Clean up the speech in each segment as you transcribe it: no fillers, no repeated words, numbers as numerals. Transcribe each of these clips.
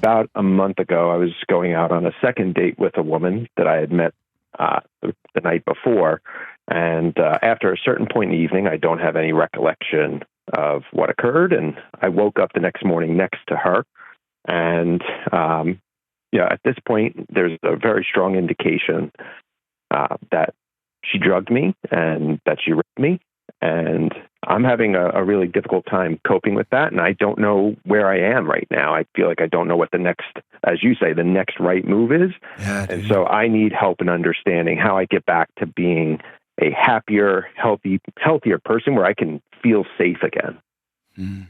about a month ago, I was going out on a second date with a woman that I had met the night before. And after a certain point in the evening, I don't have any recollection of what occurred. And I woke up the next morning next to her. And, at this point, there's a very strong indication that she drugged me and that she raped me. And I'm having a really difficult time coping with that. And I don't know where I am right now. I feel like I don't know what the next, as you say, the next right move is. Yeah, and so I need help in understanding how I get back to being a happier, healthier person where I can feel safe again. Mm.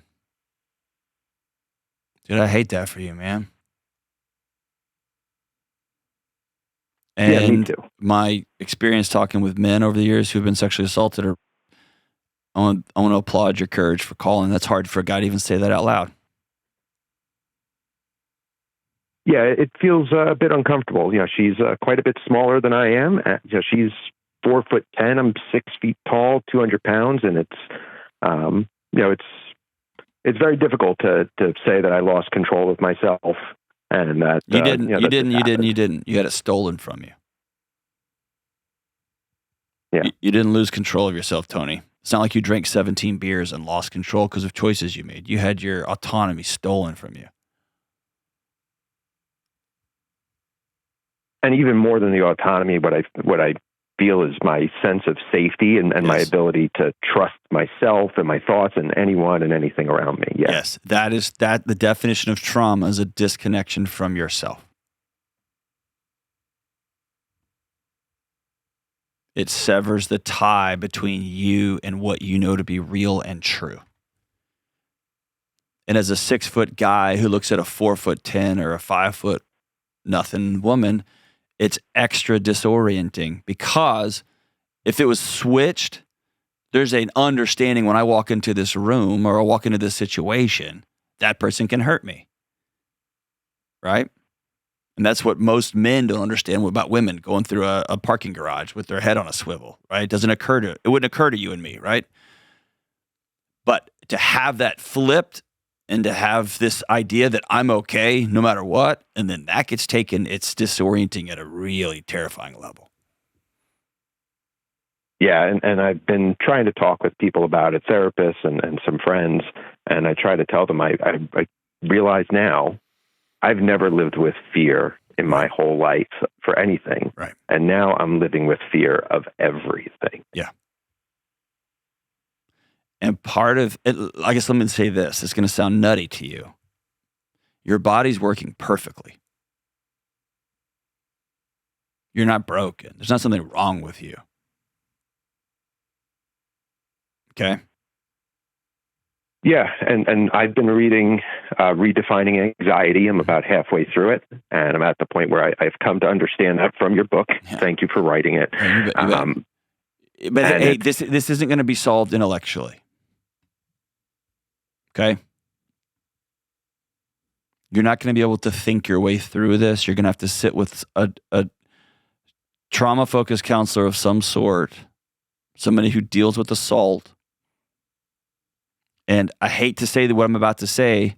Dude, I hate that for you, man. And yeah, me too. My experience talking with men over the years who've been sexually assaulted, I want to applaud your courage for calling. That's hard for a guy to even say that out loud. Yeah, it feels a bit uncomfortable. She's quite a bit smaller than I am. She's 4'10". I'm 6 feet tall, 200 pounds, and it's very difficult to say that I lost control of myself and that you didn't. You had it stolen from you. Yeah, you didn't lose control of yourself, Tony. It's not like you drank 17 beers and lost control because of choices you made. You had your autonomy stolen from you. And even more than the autonomy, what I feel is my sense of safety and my ability to trust myself and my thoughts and anyone and anything around me. Yes, the definition of trauma is a disconnection from yourself. It severs the tie between you and what you know to be real and true. And as a 6-foot guy who looks at a 4'10" or a 5 nothing woman, it's extra disorienting because if it was switched, there's an understanding when I walk into this room or I walk into this situation, that person can hurt me. Right? And that's what most men don't understand about women going through a parking garage with their head on a swivel, right? It wouldn't occur to you and me, right? But to have that flipped and to have this idea that I'm okay no matter what, and then that gets taken, it's disorienting at a really terrifying level. Yeah, and I've been trying to talk with people about it, therapists and some friends, and I try to tell them I realize now I've never lived with fear in my whole life for anything. Right. And now I'm living with fear of everything. Yeah. And part of it, I guess let me say this, it's going to sound nutty to you. Your body's working perfectly. You're not broken. There's not something wrong with you. Okay? Yeah, and I've been reading Redefining Anxiety. I'm about halfway through it, and I'm at the point where I've come to understand that from your book. Yeah. Thank you for writing it. Yeah, you bet. But hey, this isn't going to be solved intellectually. Okay? You're not going to be able to think your way through this. You're going to have to sit with a trauma-focused counselor of some sort, somebody who deals with assault. And I hate to say what I'm about to say,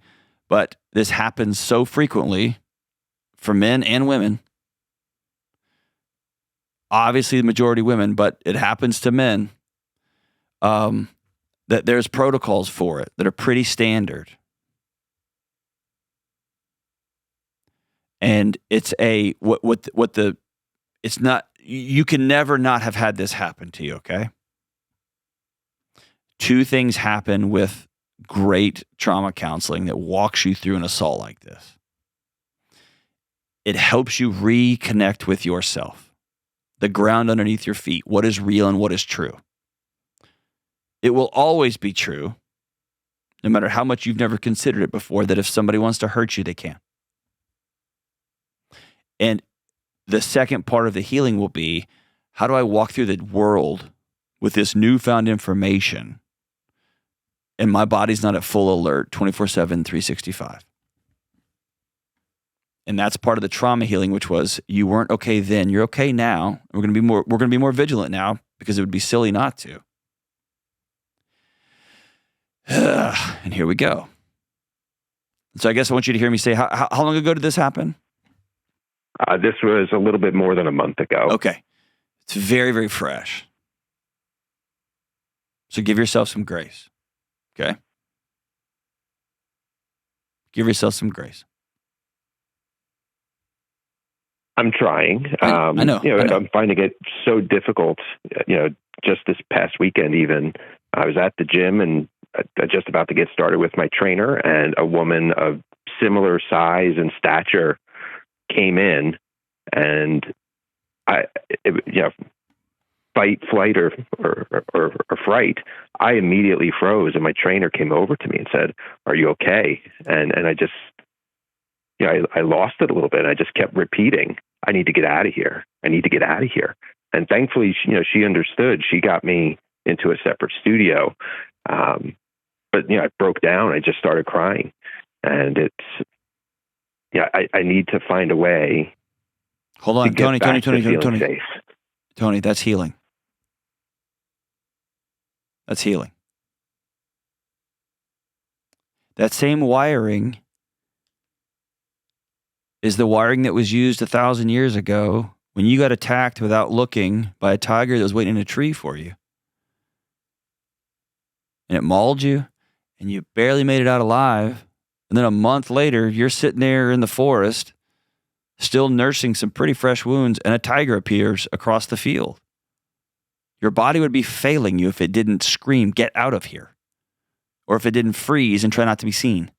but this happens so frequently for men and women. Obviously, the majority women, but it happens to men. That there's protocols for it that are pretty standard. And it's it's not, you can never not have had this happen to you, okay? Two things happen with great trauma counseling that walks you through an assault like this. It helps you reconnect with yourself, the ground underneath your feet, what is real and what is true. It will always be true, no matter how much you've never considered it before, that if somebody wants to hurt you, they can. And the second part of the healing will be, how do I walk through the world with this newfound information and my body's not at full alert 24/7, 365? And that's part of the trauma healing, which was you weren't okay then, you're okay now. We're going to be more vigilant now because it would be silly not to. And here we go. So I guess I want you to hear me say, how long ago did this happen? This was a little bit more than a month ago. Okay. It's very, very fresh. So give yourself some grace. Okay? Give yourself some grace. I'm trying. I know. I'm finding it so difficult. Just this past weekend, even I was at the gym and just about to get started with my trainer, and a woman of similar size and stature came in, and fight, flight, or fright. I immediately froze, and my trainer came over to me and said, "Are you okay?" And I just, I lost it a little bit. I just kept repeating, "I need to get out of here. I need to get out of here." And thankfully, she understood. She got me into a separate studio. But I broke down. I just started crying, and I need to find a way. Hold on, Tony, safe. Tony, that's healing. That's healing. That same wiring is the wiring that was used 1,000 years ago when you got attacked without looking by a tiger that was waiting in a tree for you. And it mauled you, and you barely made it out alive. And then a month later, you're sitting there in the forest, still nursing some pretty fresh wounds, and a tiger appears across the field. Your body would be failing you if it didn't scream, "Get out of here," or if it didn't freeze and try not to be seen.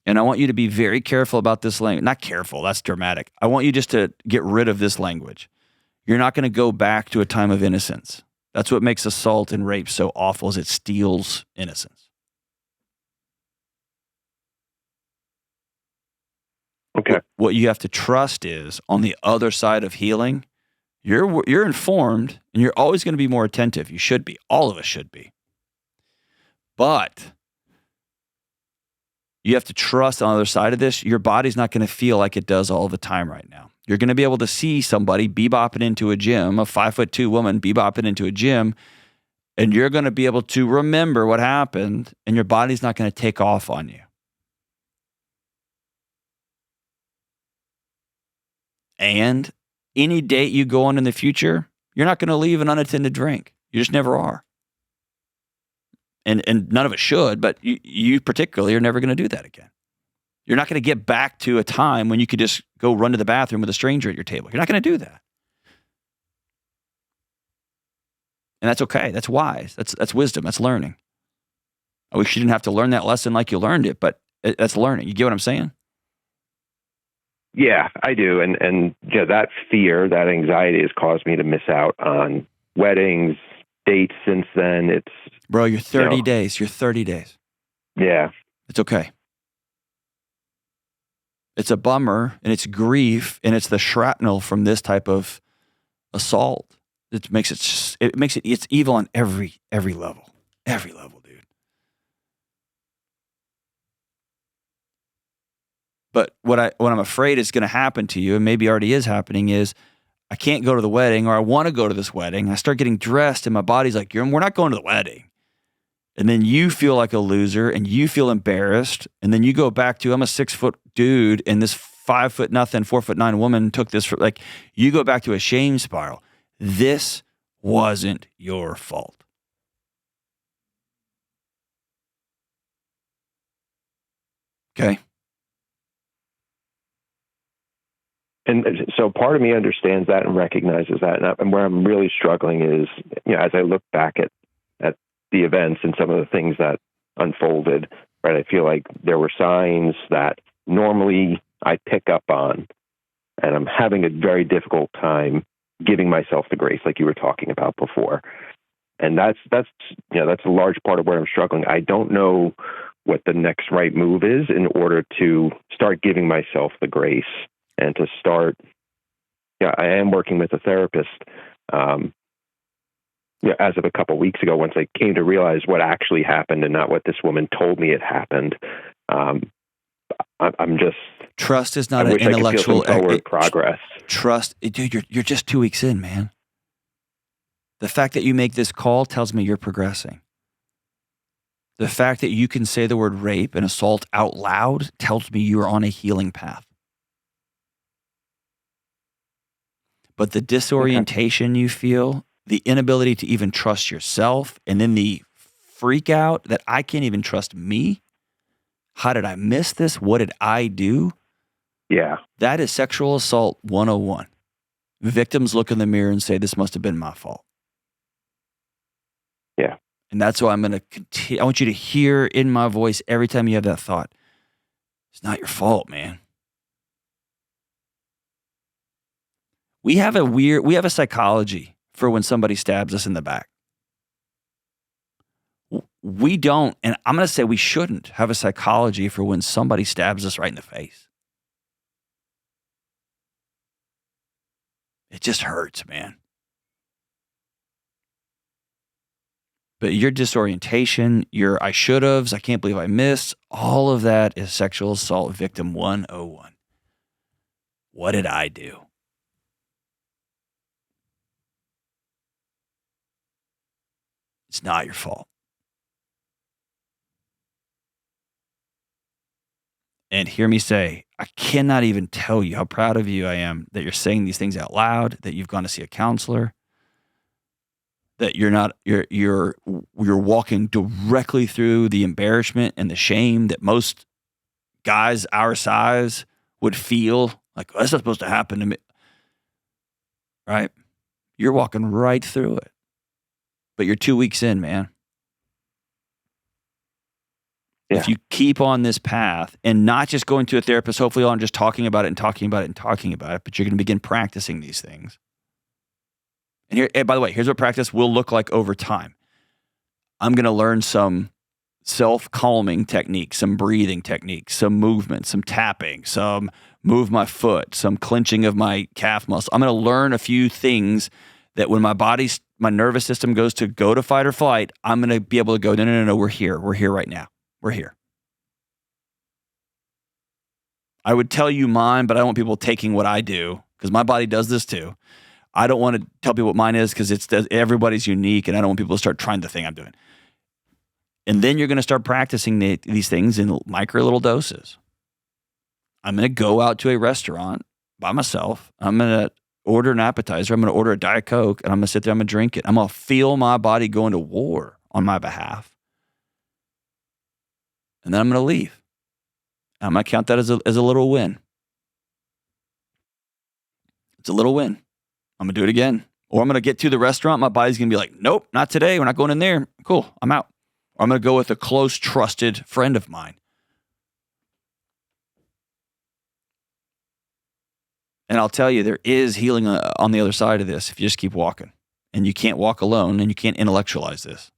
And I want you to be very careful about this language. Not careful, that's dramatic. I want you just to get rid of this language. You're not going to go back to a time of innocence. That's what makes assault and rape so awful, is it steals innocence. Okay. What you have to trust is, on the other side of healing, you're informed, and you're always going to be more attentive. You should be. All of us should be. But you have to trust on the other side of this, your body's not going to feel like it does all the time right now. You're going to be able to see somebody bebopping into a gym, a 5'2" woman bebopping into a gym, and you're going to be able to remember what happened, and your body's not going to take off on you. And any date you go on in the future, you're not going to leave an unattended drink. You just never are. And none of us should, but you particularly are never going to do that again. You're not going to get back to a time when you could just go run to the bathroom with a stranger at your table. You're not going to do that. And that's okay. That's wise. That's wisdom. That's learning. I wish you didn't have to learn that lesson like you learned it, but that's learning. You get what I'm saying? Yeah, I do. And that fear, that anxiety has caused me to miss out on weddings, dates since then. Bro, you're 30 days. You're 30 days. Yeah. It's okay. It's a bummer, and it's grief, and it's the shrapnel from this type of assault. It makes it's evil on every level. Every level, dude. But what I'm afraid is going to happen to you, and maybe already is happening, is I can't go to the wedding, or I want to go to this wedding. I start getting dressed, and my body's like, we're not going to the wedding. And then you feel like a loser, and you feel embarrassed, and then you go back to, I'm a 6-foot dude, and this 5'0" 4'9" woman took this for, like, you go back to a shame spiral. This wasn't your fault. Okay. And so part of me understands that and recognizes that. And where I'm really struggling is, as I look back at the events and some of the things that unfolded, right, I feel like there were signs that normally I pick up on, and I'm having a very difficult time giving myself the grace like you were talking about before. And that's a large part of where I'm struggling. I don't know what the next right move is in order to start giving myself the grace and to start. I am working with a therapist. As of a couple of weeks ago, once I came to realize what actually happened and not what this woman told me had happened, I'm just. Trust is not an intellectual progress. Trust, dude. You're just 2 weeks in, man. The fact that you make this call tells me you're progressing. The fact that you can say the word rape and assault out loud tells me you are on a healing path. But the disorientation you feel, the inability to even trust yourself, and then the freak out that I can't even trust me. How did I miss this? What did I do? Yeah. That is sexual assault 101. Victims look in the mirror and say, this must have been my fault. Yeah. And that's why I'm going to continue. I want you to hear in my voice every time you have that thought. It's not your fault, man. We have a psychology for when somebody stabs us in the back. We don't, and I'm going to say we shouldn't have a psychology for when somebody stabs us right in the face. It just hurts, man. But your disorientation, your I should have's, I can't believe I missed, all of that is sexual assault victim 101. What did I do? It's not your fault. And hear me say, I cannot even tell you how proud of you I am that you're saying these things out loud, that you've gone to see a counselor, that you're walking directly through the embarrassment and the shame that most guys our size would feel like, that's not supposed to happen to me. Right? You're walking right through it. But you're 2 weeks in, man. Yeah. If you keep on this path and not just going to a therapist, hopefully on just talking about it and talking about it and talking about it, but you're going to begin practicing these things. And by the way, here's what practice will look like over time. I'm going to learn some self-calming techniques, some breathing techniques, some movement, some tapping, some move my foot, some clenching of my calf muscle. I'm going to learn a few things that when my nervous system goes to fight or flight, I'm going to be able to go, no, we're here. We're here right now. We're here. I would tell you mine, but I don't want people taking what I do because my body does this too. I don't want to tell people what mine is because everybody's unique, and I don't want people to start trying the thing I'm doing. And then you're going to start practicing these things in micro little doses. I'm going to go out to a restaurant by myself. I'm going to order an appetizer. I'm going to order a Diet Coke, and I'm going to sit there. I'm going to drink it. I'm going to feel my body going to war on my behalf. And then I'm going to leave. I'm going to count that as a little win. It's a little win. I'm going to do it again. Or I'm going to get to the restaurant. My body's going to be like, nope, not today. We're not going in there. Cool, I'm out. Or I'm going to go with a close, trusted friend of mine. And I'll tell you, there is healing on the other side of this if you just keep walking. And you can't walk alone, and you can't intellectualize this.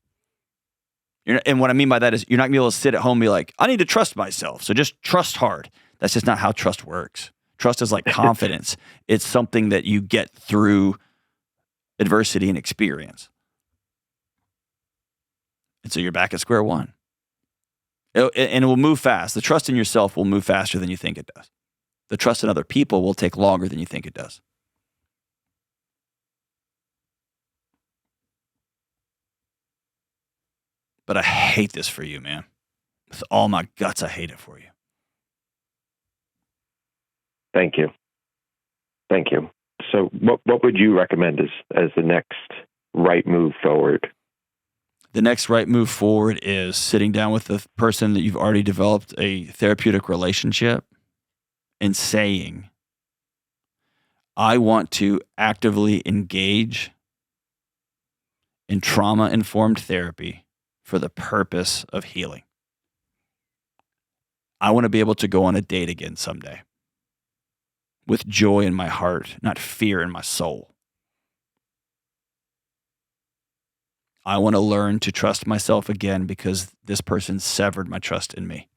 And what I mean by that is you're not going to be able to sit at home and be like, I need to trust myself, so just trust hard. That's just not how trust works. Trust is like confidence. It's something that you get through adversity and experience. And so you're back at square one. And it will move fast. The trust in yourself will move faster than you think it does. The trust in other people will take longer than you think it does. But I hate this for you, man. With all my guts, I hate it for you. Thank you. Thank you. So what would you recommend as the next right move forward? The next right move forward is sitting down with the person that you've already developed a therapeutic relationship and saying, I want to actively engage in trauma-informed therapy for the purpose of healing. I want to be able to go on a date again someday with joy in my heart, not fear in my soul. I want to learn to trust myself again because this person severed my trust in me.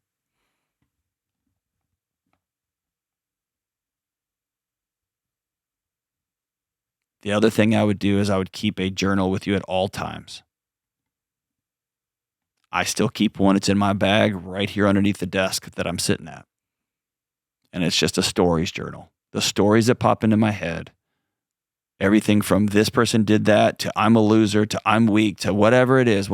The other thing I would do is I would keep a journal with you at all times. I still keep one. It's in my bag right here underneath the desk that I'm sitting at. And it's just a stories journal. The stories that pop into my head, everything from this person did that to I'm a loser to I'm weak to whatever it is,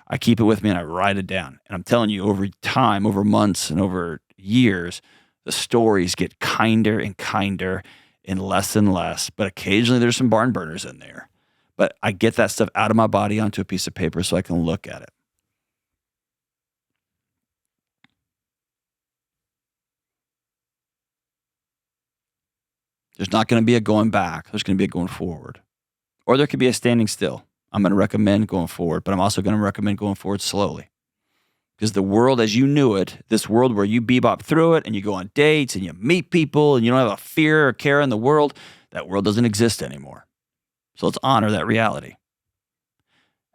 I keep it with me and I write it down. And I'm telling you, over time, over months and over years, the stories get kinder and kinder and less. But occasionally there's some barn burners in there. But I get that stuff out of my body onto a piece of paper so I can look at it. There's not going to be a going back. There's going to be a going forward. Or there could be a standing still. I'm going to recommend going forward, but I'm also going to recommend going forward slowly. Because the world as you knew it, this world where you bebop through it and you go on dates and you meet people and you don't have a fear or care in the world, that world doesn't exist anymore. So let's honor that reality.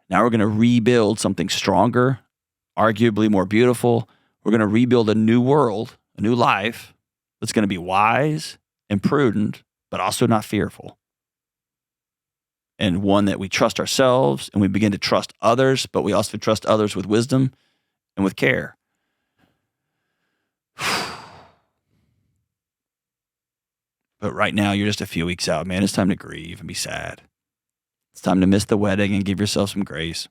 Now we're going to rebuild something stronger, arguably more beautiful. We're going to rebuild a new world, a new life that's going to be wise and prudent, but also not fearful. And one that we trust ourselves and we begin to trust others, but we also trust others with wisdom and with care. But right now, you're just a few weeks out, man. It's time to grieve and be sad. It's time to miss the wedding and give yourself some grace.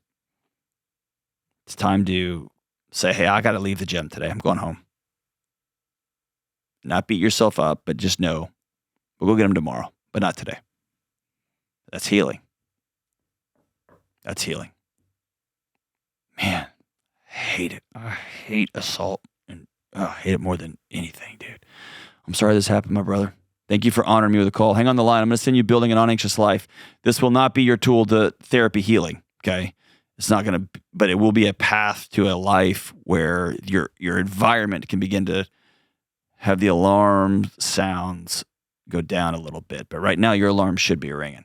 It's time to say, hey, I got to leave the gym today. I'm going home. Not beat yourself up, but just know we'll go get them tomorrow, but not today. That's healing. That's healing. Man, I hate it. I hate assault, and I hate it more than anything, dude. I'm sorry this happened, my brother. Thank you for honoring me with a call. Hang on the line. I'm going to send you Building an Unanxious Life. This will not be your tool to therapy healing, okay? It's not going to, but it will be a path to a life where your environment can begin to have the alarm sounds go down a little bit. But right now, your alarm should be ringing.